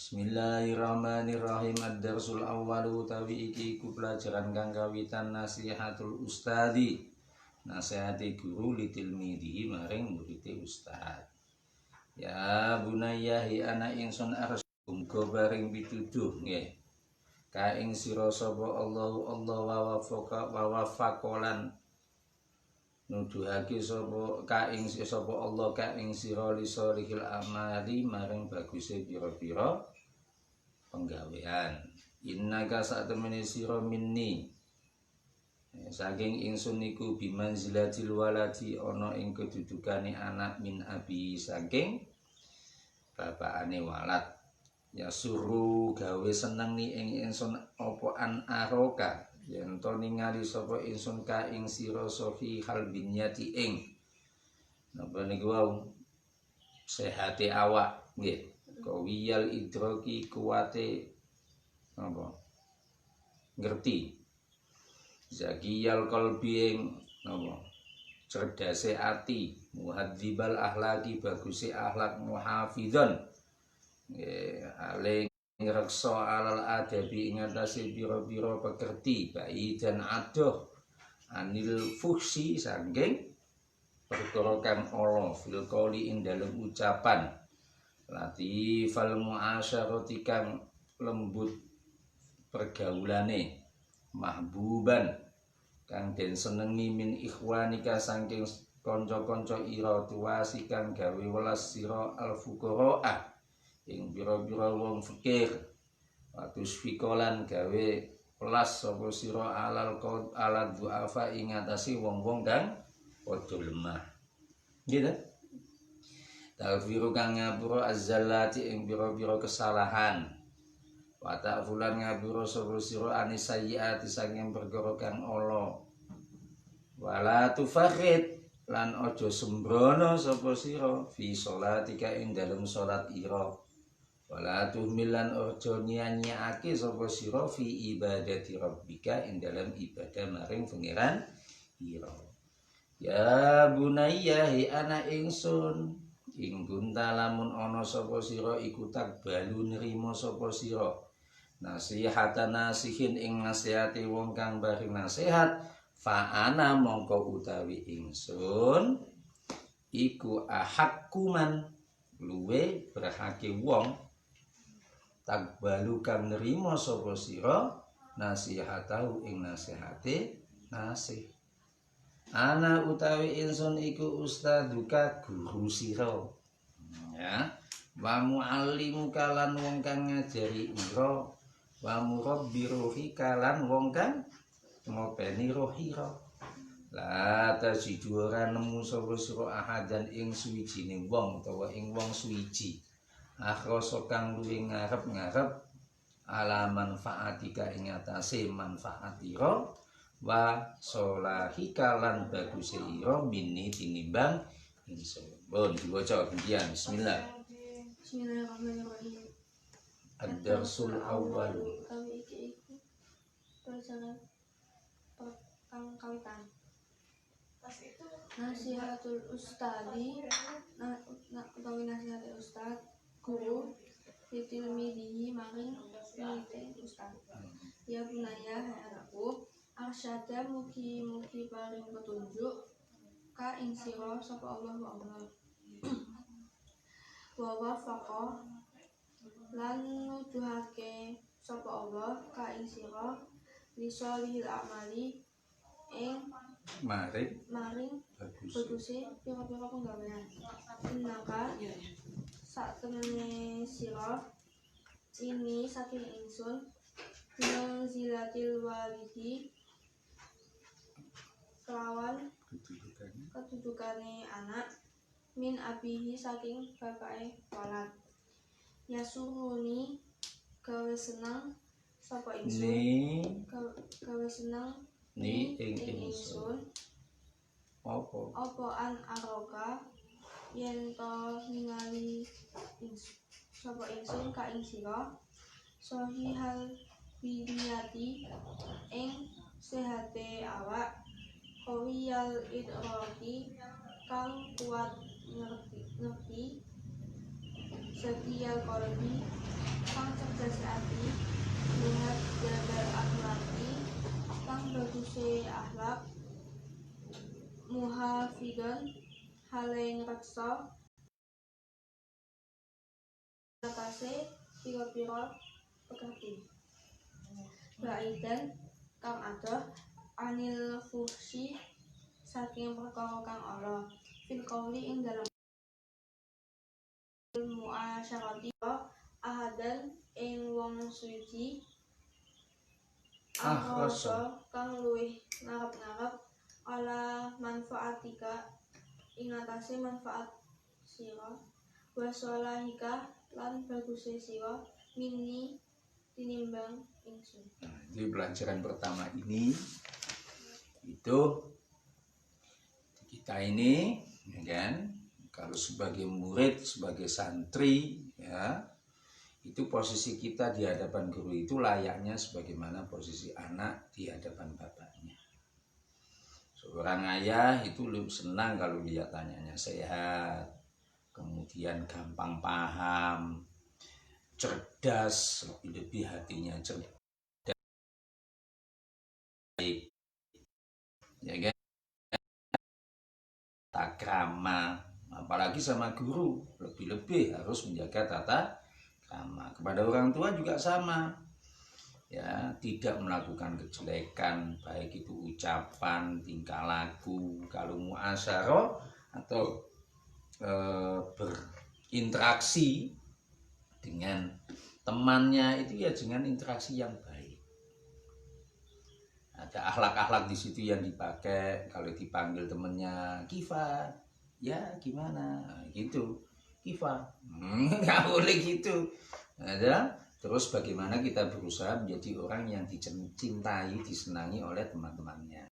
Bismillahirrahmanirrahim. Ad-darsul awwalu utawi iki iku pelajaran kang kawitan nasihatul ustadi. Nasihati guru li tilmidihi maring murite ustad. Ya bunayya hi ana ingsun arsum gobaring pituduh nggih. Ka ing sira sapa Allahu Allah wa wafaqolan nuduhake sapa ka ing sapa Allah ka ing sira li solihil amali maring baguse pira-pira penggawean. Innaka satemene sira minni saking ingsun niku bimanzilatil waladi ana ing kedudukane anak min abi saking bapakane walad. Ya suruh gawe seneng ni ing ingsun apa an aroka yen to ningali sapa ingsun ka ing sira sofi hal binyati ing napa niku wau sehate awak nggih kawiyal idroki kuwate apa ngerti zakiyal qalbi ing napa cerdase ati muhadzibal akhlaqi baguse akhlak muhafizan nggih aling ngreksa alal adabi ing atase pira-pira pekerti bayi dan adoh anil fuhsi saking perkara kang ala fil qauli ing dalem ucapan latifal muasyarati kang lembut pergaulane mahbuban kang den senengi min ikhwanika saking kanca-kanca ira tuwasi kang gawe welas sira al fuqara ing pira-pira wong fakir watus fikolan gawe welas sapa sira alal duafa ing atase wong-wong kang padha lemah gitu. Taghfiru kang ngapura azzallati ing pira-pira kesalahan wa ta'fulan ngapura sapa sira anisayyiati saking perkara kang ala wala tufakhid lan aja sembrono sapa sira fi sholatika ing dalem salat ira wala tuhmilan aja nyanyiake sapa sira fi ibadati rabbika ing dalem ibadah maring pangeran ira. Ya bunayya hi ana ingsun ing gunta lamun ana sapa sira iku tak balu nrimo sapa sira nasihatan nasihin ing nasihati wong kang bari nasihat fa ana mongko utawi ingsun iku ahakkuman luwe berhake wong tak balu kang nrimo sapa sira nasihatahu ing nasihate nasih. Ana utawi ingsun iku ustaduka guru sira ya wa muallimuka lan wong kang ngajari ira wa murabbi ruhika lan wong kang ngopeni rohira la tajidu ora nemu sapa sira ahadan ing suwijining wong utawa ing wong suwiji akhroso kang luwih ngarep-ngarep ala manfaatika ing atase manfaatira wa solahika lan baguse ira minni tinimbang ingsun. Bon diwaca kemudian bismillah. Bismillahirrahmanirrahim. Ad-darsul awwal. Kami iki iku pelajaran kang kawitan. Nasihatul ustadi utawi nasihat ustad guru litilmidihi maring murid ustad. Ya bunaya hai anakku arsyada mugi-mugi paring petunjuk ka ing sira sapa Allah wa Allah wa wafaqa lan nuduhake sapa Allah ka ing sira li sholihil amali ing maring baguse pira-pira penggawean. Innaka sak temene sira ini saking ingsun bilang zilatil walidi kelawan kedudukane anak min abihi saking bapake walad. Yasuhuni gawe seneng sapa ingsun gawe seneng ni ing ingsun apa an aroka yen to ningali sapa ingsun ka ing sira sohihal bidiyati ing sehate awak kawiyal idraki kang kuat ngerti zakiyal qalbi akhlak muhafidon hale ngreksa atase pira-pira pegati baidan kang adoh anil fuhsi saking perkara kang ala fil qauli ing dalam muasyarati ahadan ing wong suci Akhrasa kang luwih ngarep-ngarep ala manfaatika ing atase manfaat sira wa sholahika lan baguse sira mini tinimbang ingsun. Jadi pelajaran pertama ini itu kita ini, ya kan, kalau sebagai murid, sebagai santri, ya, itu posisi kita di hadapan guru itu layaknya sebagaimana posisi anak di hadapan bapaknya. Seorang ayah itu lebih senang kalau lihat anaknya sehat, kemudian gampang paham, cerdas, lebih hatinya cerdas, ya kan, tata krama, apalagi sama guru lebih-lebih harus menjaga tata krama. Kepada orang tua juga sama, ya, tidak melakukan kejelekan, baik itu ucapan, tingkah laku. Kalau muasyarah atau berinteraksi dengan temannya itu ya dengan interaksi yang baik. Ada akhlak-akhlak di situ yang dipakai. Kalau dipanggil temennya Kifa, ya gimana, nah, gitu Kifa, nggak boleh gitu. Ada. Terus bagaimana kita berusaha menjadi orang yang dicintai, disenangi oleh teman-temannya.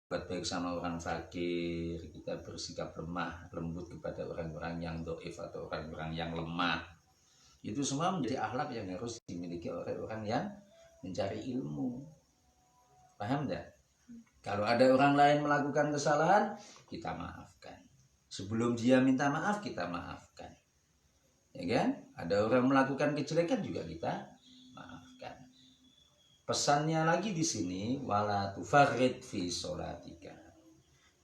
Buat baik sama orang fakir, kita bersikap lemah, lembut kepada orang-orang yang dhaif atau orang-orang yang lemah. Itu semua menjadi akhlak yang harus dimiliki oleh orang yang mencari ilmu. Paham enggak? Kalau ada orang lain melakukan kesalahan, kita maafkan. Sebelum dia minta maaf, kita maafkan. Ya kan? Ada orang melakukan kejelekan juga kita maafkan. Pesannya lagi di sini, wala tufarrid fi sholatika.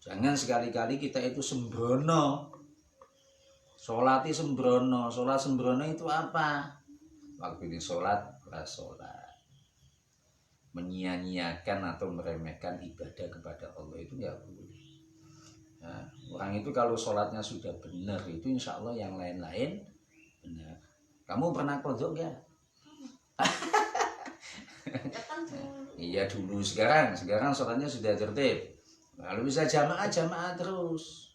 Jangan sekali-kali kita itu sembrono. Sholati sembrono. Sholat sembrono itu apa? Waktu ini sholat, sholat. Menyia-nyiakan atau meremehkan ibadah kepada Allah itu nggak boleh. Nah, orang itu kalau sholatnya sudah benar itu insya Allah yang lain-lain benar. Kamu pernah kodok nggak? Iya dulu, sekarang sholatnya sudah tertib. Kalau bisa jamaah terus.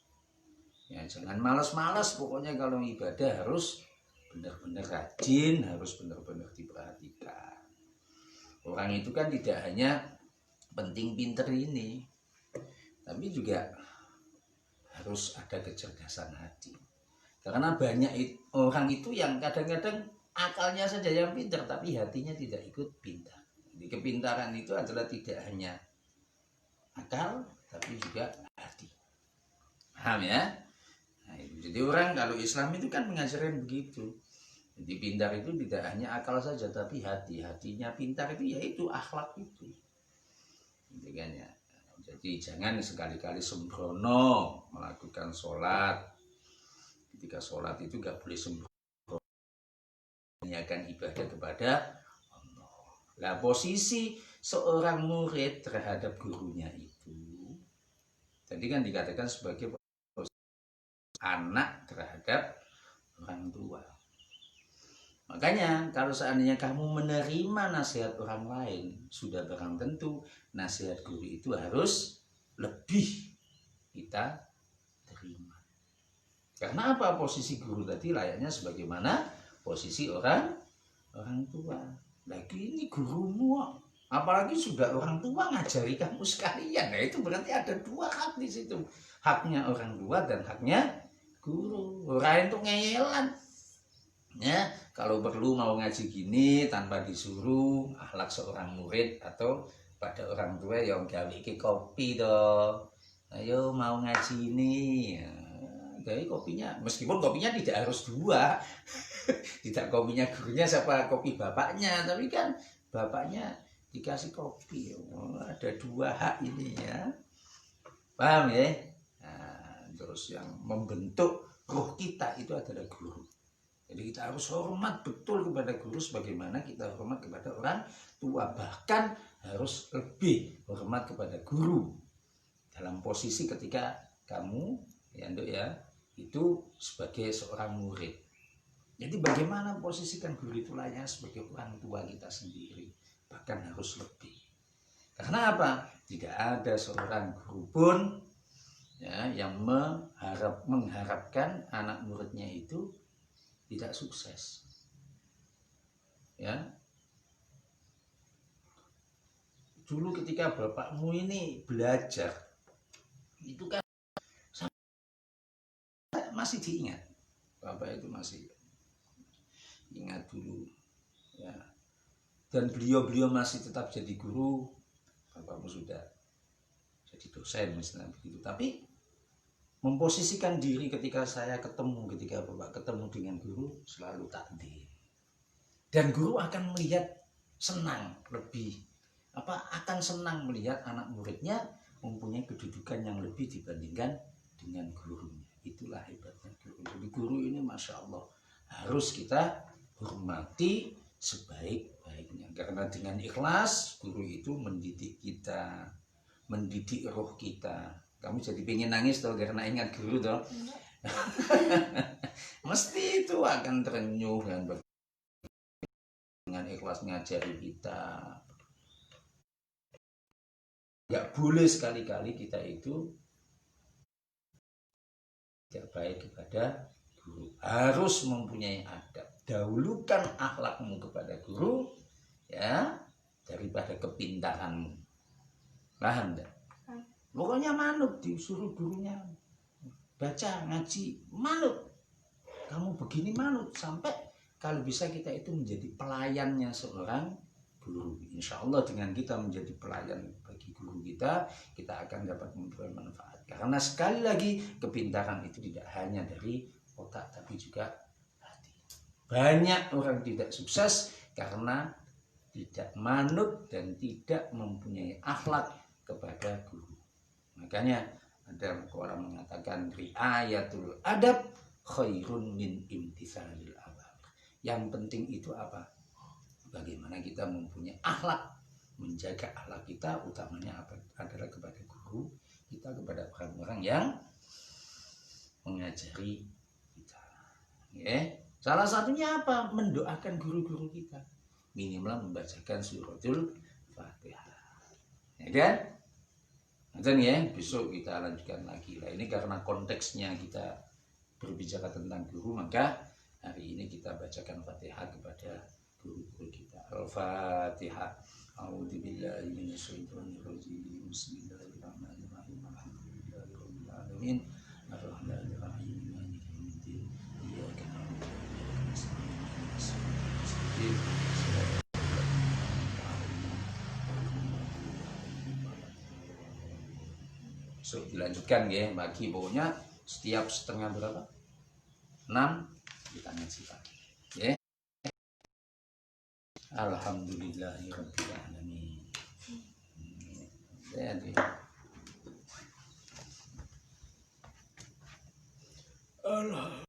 Ya jangan malas-malas, pokoknya kalau ibadah harus benar-benar rajin, harus benar-benar diperhatikan. Orang itu kan tidak hanya penting pinter ini, tapi juga harus ada kecerdasan hati. Karena banyak orang itu yang kadang-kadang akalnya saja yang pintar, tapi hatinya tidak ikut pintar. Jadi kepintaran itu adalah tidak hanya akal, tapi juga hati. Paham ya? Nah, jadi orang kalau Islam itu kan mengajarkan begitu. Jadi pintar itu tidak hanya akal saja, tapi hatinya pintar itu yaitu akhlak itu. Gitu kan ya. Jadi jangan sekali-kali sembrono melakukan sholat. Ketika sholat itu gak boleh sembrono menyanyikan ibadah kepada Allah. Nah, posisi seorang murid terhadap gurunya itu tadi kan dikatakan sebagai anak terhadap orang tua. Makanya kalau seandainya kamu menerima nasihat orang lain, sudah barang tentu nasihat guru itu harus lebih kita terima. Karena apa? Posisi guru tadi layaknya sebagaimana posisi orang tua. Lagi ini gurumu, apalagi sudah orang tua ngajari kamu sekalian. Nah itu berarti ada dua hak di situ. Haknya orang tua dan haknya guru. Orang itu ngeyelan. Ya, kalau perlu mau ngaji gini tanpa disuruh, akhlak seorang murid atau pada orang tua yang gawe ke kopi toh. Ayo mau ngaji ini. Ya, gawe kopinya, meskipun kopinya tidak harus dua. Tidak kopinya gurunya siapa kopi bapaknya, tapi kan bapaknya dikasih kopi. Oh, ada 2 hak ini ya. Paham ya? Nah, terus yang membentuk roh kita itu adalah guru. Jadi kita harus hormat betul kepada guru sebagaimana kita hormat kepada orang tua. Bahkan harus lebih hormat kepada guru. Dalam posisi ketika kamu ya Nduk ya, itu sebagai seorang murid. Jadi bagaimana posisikan guru itu layaknya sebagai orang tua kita sendiri. Bahkan harus lebih. Karena apa? Tidak ada seorang guru pun ya, yang mengharapkan anak muridnya itu tidak sukses. Ya. Dulu ketika bapakmu ini belajar, itu kan masih diingat. Bapak itu masih ingat dulu. Ya. Dan beliau masih tetap jadi guru. Bapakmu sudah jadi dosen misalnya begitu. Tapi memposisikan diri ketika Bapak ketemu dengan guru selalu takdir. Dan guru akan melihat senang akan senang melihat anak muridnya mempunyai kedudukan yang lebih dibandingkan dengan gurunya. Itulah hebatnya guru. Jadi guru ini Masya Allah harus kita hormati sebaik-baiknya. Karena dengan ikhlas guru itu mendidik kita, mendidik roh kita. Kamu jadi pengen nangis toh karena ingat guru toh. Mesti itu akan terenyuh kan dengan ikhlas ngajari kita. Gak boleh sekali-kali kita itu tidak baik kepada guru. Harus mempunyai adab. Dahulukan akhlakmu kepada guru ya daripada kepintaranmu. Paham enggak? Pokoknya manut, disuruh gurunya baca ngaji, manut. Kamu begini manut, sampai kalau bisa kita itu menjadi pelayannya seorang guru. Insya Allah dengan kita menjadi pelayan bagi guru kita akan dapat memperoleh manfaat. Karena sekali lagi kepintaran itu tidak hanya dari otak tapi juga hati. Banyak orang tidak sukses karena tidak manut dan tidak mempunyai akhlak kepada guru. Makanya ada orang mengatakan riayatul adab khairun min imtithalil awamir. Yang penting itu apa? Bagaimana kita mempunyai akhlak, menjaga akhlak kita, utamanya apa? Adalah kepada guru kita, kepada orang-orang yang mengajari kita. Ya. Salah satunya apa? Mendoakan guru-guru kita. Minimal membacakan suratul Fatihah. Ya kan? Nanti ya, besok kita lanjutkan lagi. Lah ini karena konteksnya kita berbicara tentang guru, maka hari ini kita bacakan Fatihah kepada guru-guru kita. Al-Fatihah. A'udzubillahi minasyaitonirrajim. Bismillahirrahmanirrahim. Alhamdulillahirabbil alamin. Arrahmanirrahim. Maliki yaumiddin. Iyyaka na'budu wa iyyaka nasta'in. So, dilanjutkan ya, bagi pokoknya setiap setengah berapa? 6 kita ngaji pagi. Ya. Alhamdulillahirabbil alamin. Jadi Allah